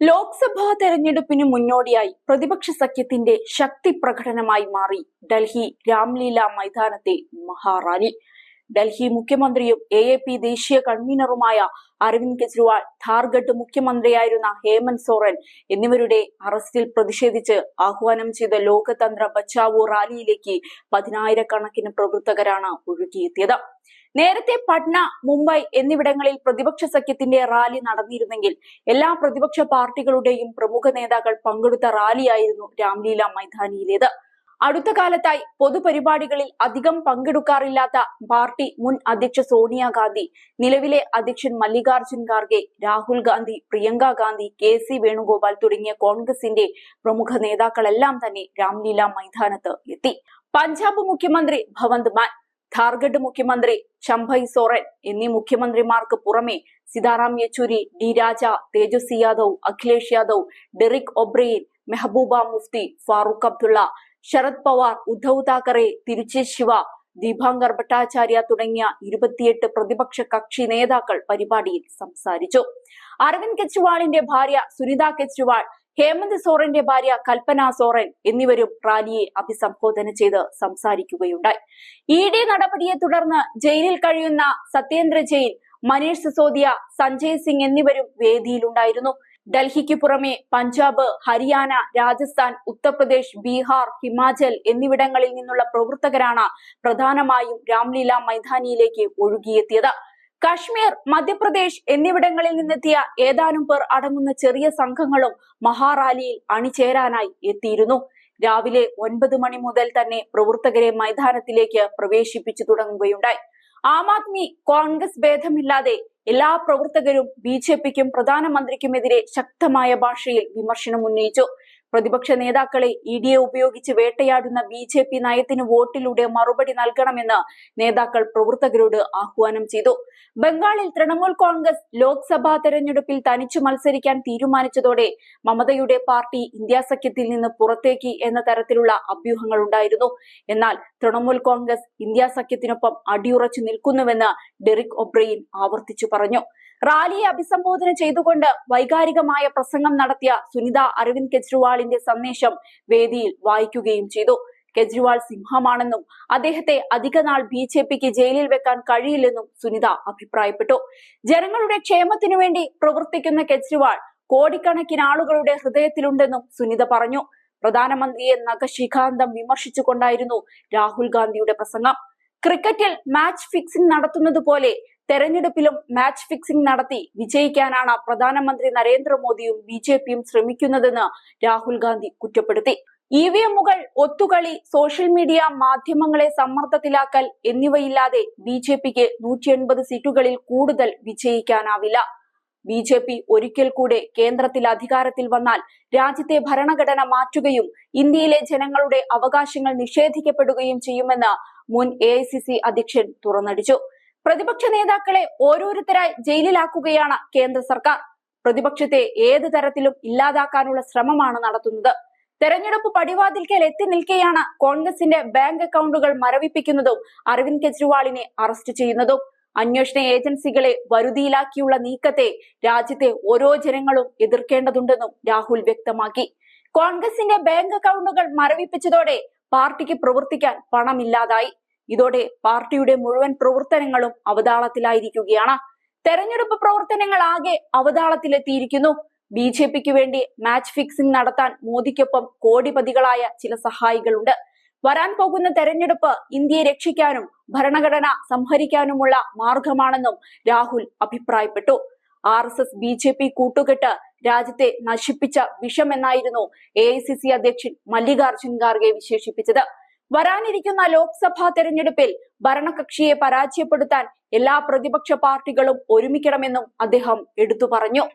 ലോക്സഭാ തെരഞ്ഞെടുപ്പിന് മുന്നോടിയായി പ്രതിപക്ഷ സഖ്യത്തിന്റെ ശക്തി പ്രകടനമായി മാറി ഡൽഹി രാംലീല മൈതാനത്തെ മഹാറാലി. ഡൽഹി മുഖ്യമന്ത്രിയും AAP ദേശീയ കൺവീനറുമായ അരവിന്ദ് കെജ്രിവാൾ, ഝാർഖണ്ഡ് മുഖ്യമന്ത്രിയായിരുന്ന ഹേമന്ത് സോറൻ എന്നിവരുടെ അറസ്റ്റിൽ പ്രതിഷേധിച്ച് ആഹ്വാനം ചെയ്ത ലോകതന്ത്ര ബച്ചാവോ റാലിയിലേക്ക് പതിനായിരക്കണക്കിന് പ്രവർത്തകരാണ് ഒഴുകിയെത്തിയത്. നേരത്തെ പട്ന, മുംബൈ എന്നിവിടങ്ങളിൽ പ്രതിപക്ഷ സഖ്യത്തിന്റെ റാലി നടന്നിരുന്നെങ്കിൽ എല്ലാ പ്രതിപക്ഷ പാർട്ടികളുടെയും പ്രമുഖ നേതാക്കൾ പങ്കെടുത്ത റാലിയായിരുന്നു രാംലീല മൈതാനിയിലേത്. അടുത്ത കാലത്തായി പൊതുപരിപാടികളിൽ അധികം പങ്കെടുക്കാറില്ലാത്ത പാർട്ടി മുൻ അധ്യക്ഷ സോണിയാഗാന്ധി, നിലവിലെ അധ്യക്ഷൻ മല്ലികാർജുൻ ഖാർഗെ, രാഹുൽ ഗാന്ധി, പ്രിയങ്ക ഗാന്ധി, KC വേണുഗോപാൽ തുടങ്ങിയ കോൺഗ്രസിന്റെ പ്രമുഖ നേതാക്കളെല്ലാം തന്നെ രാംലീല മൈതാനത്ത് എത്തി. പഞ്ചാബ് മുഖ്യമന്ത്രി ഭഗവന്ത് മാൻ, ഝാർഖണ്ഡ് മുഖ്യമന്ത്രി ശംഭൈ സോറൻ എന്നീ മുഖ്യമന്ത്രിമാർക്ക് പുറമെ സീതാറാം യെച്ചൂരി, D രാജ, തേജസ്വി യാദവ്, അഖിലേഷ് യാദവ്, ഡെറിക് ഒബ്രെയിൻ, മെഹബൂബ മുഫ്തി, ഫാറൂഖ് അബ്ദുള്ള, ശരത് പവാർ, ഉദ്ധവ് താക്കറെ, തിരുച്ചി ശിവ, ദീപാങ്കർ ഭട്ടാചാര്യ തുടങ്ങിയ 28 പ്രതിപക്ഷ കക്ഷി നേതാക്കൾ പരിപാടിയിൽ സംസാരിച്ചു. അരവിന്ദ് കെജ്രിവാളിന്റെ ഭാര്യ സുനിത കെജ്രിവാൾ, ഹേമന്ത് സോറന്റെ ഭാര്യ കൽപ്പന സോറൻ എന്നിവരും റാലിയെ അഭിസംബോധന ചെയ്ത് സംസാരിക്കുകയുണ്ടായി. ED നടപടിയെ തുടർന്ന് ജയിലിൽ കഴിയുന്ന സത്യേന്ദ്ര ജെയിൻ, മനീഷ് സിസോദിയ, സഞ്ജയ് സിംഗ് എന്നിവരും വേദിയിലുണ്ടായിരുന്നു. ഡൽഹിക്ക് പുറമെ പഞ്ചാബ്, ഹരിയാന, രാജസ്ഥാൻ, ഉത്തർപ്രദേശ്, ബീഹാർ, ഹിമാചൽ എന്നിവിടങ്ങളിൽ നിന്നുള്ള പ്രവർത്തകരാണ് പ്രധാനമായും രാംലീല മൈതാനിയിലേക്ക് ഒഴുകിയെത്തിയത്. കശ്മീർ, മധ്യപ്രദേശ് എന്നിവിടങ്ങളിൽ നിന്നെത്തിയ ഏതാനും പേർ അടങ്ങുന്ന ചെറിയ സംഘങ്ങളും മഹാറാലിയിൽ അണിചേരാനായി എത്തിയിരുന്നു. രാവിലെ 9 മണി മുതൽ തന്നെ പ്രവർത്തകരെ മൈതാനത്തിലേക്ക് പ്രവേശിപ്പിച്ചു തുടങ്ങുകയുണ്ടായി. ആം ആദ്മി, കോൺഗ്രസ് ഭേദമില്ലാതെ എല്ലാ പ്രവർത്തകരും BJPക്കും പ്രധാനമന്ത്രിക്കുമെതിരെ ശക്തമായ ഭാഷയിൽ വിമർശനം ഉന്നയിച്ചു. പ്രതിപക്ഷ നേതാക്കളെ EDയെ ഉപയോഗിച്ച് വേട്ടയാടുന്ന BJP നയത്തിന് വോട്ടിലൂടെ മറുപടി നൽകണമെന്ന് നേതാക്കൾ പ്രവർത്തകരോട് ആഹ്വാനം ചെയ്തു. ബംഗാളിൽ തൃണമൂൽ കോൺഗ്രസ് ലോക്സഭാ തെരഞ്ഞെടുപ്പിൽ തനിച്ചു മത്സരിക്കാൻ തീരുമാനിച്ചതോടെ മമതയുടെ പാർട്ടി ഇന്ത്യ സഖ്യത്തിൽ നിന്ന് പുറത്തേക്ക് എന്ന തരത്തിലുള്ള അഭ്യൂഹങ്ങൾ ഉണ്ടായിരുന്നു. എന്നാൽ തൃണമൂൽ കോൺഗ്രസ് ഇന്ത്യ സഖ്യത്തിനൊപ്പം അടിയുറച്ചു നിൽക്കുന്നുവെന്ന് ഡെറിക് ഒബ്രെയിൻ ആവർത്തിച്ചു പറഞ്ഞു. റാലിയെ അഭിസംബോധന ചെയ്തുകൊണ്ട് വൈകാരികമായ പ്രസംഗം നടത്തിയ സുനിത അരവിന്ദ് കെജ്രിവാളിന്റെ സന്ദേശം വേദിയിൽ വായിക്കുകയും ചെയ്തു. കെജ്രിവാൾ സിംഹമാണെന്നും അദ്ദേഹത്തെ അധികനാൾ BJPക്ക് ജയിലിൽ വെക്കാൻ കഴിയില്ലെന്നും സുനിത അഭിപ്രായപ്പെട്ടു. ജനങ്ങളുടെ ക്ഷേമത്തിനു വേണ്ടി പ്രവർത്തിക്കുന്ന കെജ്രിവാൾ കോടിക്കണക്കിന് ആളുകളുടെ ഹൃദയത്തിലുണ്ടെന്നും സുനിത പറഞ്ഞു. പ്രധാനമന്ത്രിയെ നഖശിഖാന്തം വിമർശിച്ചുകൊണ്ടായിരുന്നു രാഹുൽ ഗാന്ധിയുടെ പ്രസംഗം. ക്രിക്കറ്റിൽ മാച്ച് ഫിക്സിംഗ് നടത്തുന്നത് പോലെ തെരഞ്ഞെടുപ്പിലും മാച്ച് ഫിക്സിംഗ് നടത്തി വിജയിക്കാനാണ് പ്രധാനമന്ത്രി നരേന്ദ്രമോദിയും BJPയും ശ്രമിക്കുന്നതെന്ന് രാഹുൽ ഗാന്ധി കുറ്റപ്പെടുത്തി. EVMകൾ, ഒത്തുകളി, സോഷ്യൽ മീഡിയ, മാധ്യമങ്ങളെ സമ്മർദ്ദത്തിലാക്കൽ എന്നിവയില്ലാതെ BJPക്ക് 180 സീറ്റുകളിൽ കൂടുതൽ വിജയിക്കാനാവില്ല. BJP ഒരിക്കൽ കൂടെ കേന്ദ്രത്തിൽ അധികാരത്തിൽ വന്നാൽ രാജ്യത്തെ ഭരണഘടന മാറ്റുകയും ഇന്ത്യയിലെ ജനങ്ങളുടെ അവകാശങ്ങൾ നിഷേധിക്കപ്പെടുകയും ചെയ്യുമെന്ന് മുൻ AICC അധ്യക്ഷൻ തുറന്നടിച്ചു. പ്രതിപക്ഷ നേതാക്കളെ ഓരോരുത്തരായി ജയിലിലാക്കുകയാണ് കേന്ദ്ര സർക്കാർ. പ്രതിപക്ഷത്തെ ഏത് തരത്തിലും ഇല്ലാതാക്കാനുള്ള ശ്രമമാണ് നടത്തുന്നത്. തെരഞ്ഞെടുപ്പ് പടിവാതിൽക്കൽ എത്തി നിൽക്കെയാണ് കോൺഗ്രസിന്റെ ബാങ്ക് അക്കൗണ്ടുകൾ മരവിപ്പിക്കുന്നതും അരവിന്ദ് കെജ്രിവാളിനെ അറസ്റ്റ് ചെയ്യുന്നതും. അന്വേഷണ ഏജൻസികളെ വരുതിയിലാക്കിയുള്ള നീക്കത്തെ രാജ്യത്തെ ഓരോ ജനങ്ങളും എതിർക്കേണ്ടതുണ്ടെന്നും രാഹുൽ വ്യക്തമാക്കി. കോൺഗ്രസിന്റെ ബാങ്ക് അക്കൗണ്ടുകൾ മരവിപ്പിച്ചതോടെ പാർട്ടിക്ക് പ്രവർത്തിക്കാൻ പണമില്ലാതായി. ഇതോടെ പാർട്ടിയുടെ മുഴുവൻ പ്രവർത്തനങ്ങളും അവതാളത്തിലായിരിക്കുകയാണ്. തെരഞ്ഞെടുപ്പ് പ്രവർത്തനങ്ങൾ ആകെ അവതാളത്തിലെത്തിയിരിക്കുന്നു. BJPക്ക് വേണ്ടി മാച്ച് ഫിക്സിംഗ് നടത്താൻ മോദിക്കൊപ്പം കോടിപതികളായ ചില സഹായികളുണ്ട്. വരാൻ പോകുന്ന തെരഞ്ഞെടുപ്പ് ഇന്ത്യയെ രക്ഷിക്കാനും ഭരണഘടന സംഹരിക്കാനുമുള്ള മാർഗമാണെന്നും രാഹുൽ അഭിപ്രായപ്പെട്ടു. RSS BJP കൂട്ടുകെട്ട് രാജ്യത്തെ നശിപ്പിച്ച വിഷമെന്നായിരുന്നു AICC അധ്യക്ഷൻ മല്ലികാർജുൻ ഖാർഗെ വിശേഷിപ്പിച്ചത്. വരാനിരിക്കുന്ന ലോക്സഭാ തെരഞ്ഞെടുപ്പിൽ ഭരണകക്ഷിയെ പരാജയപ്പെടുത്താൻ എല്ലാ പ്രതിപക്ഷ പാർട്ടികളും ഒരുമിക്കണമെന്നും അദ്ദേഹം എടുത്തു പറഞ്ഞു.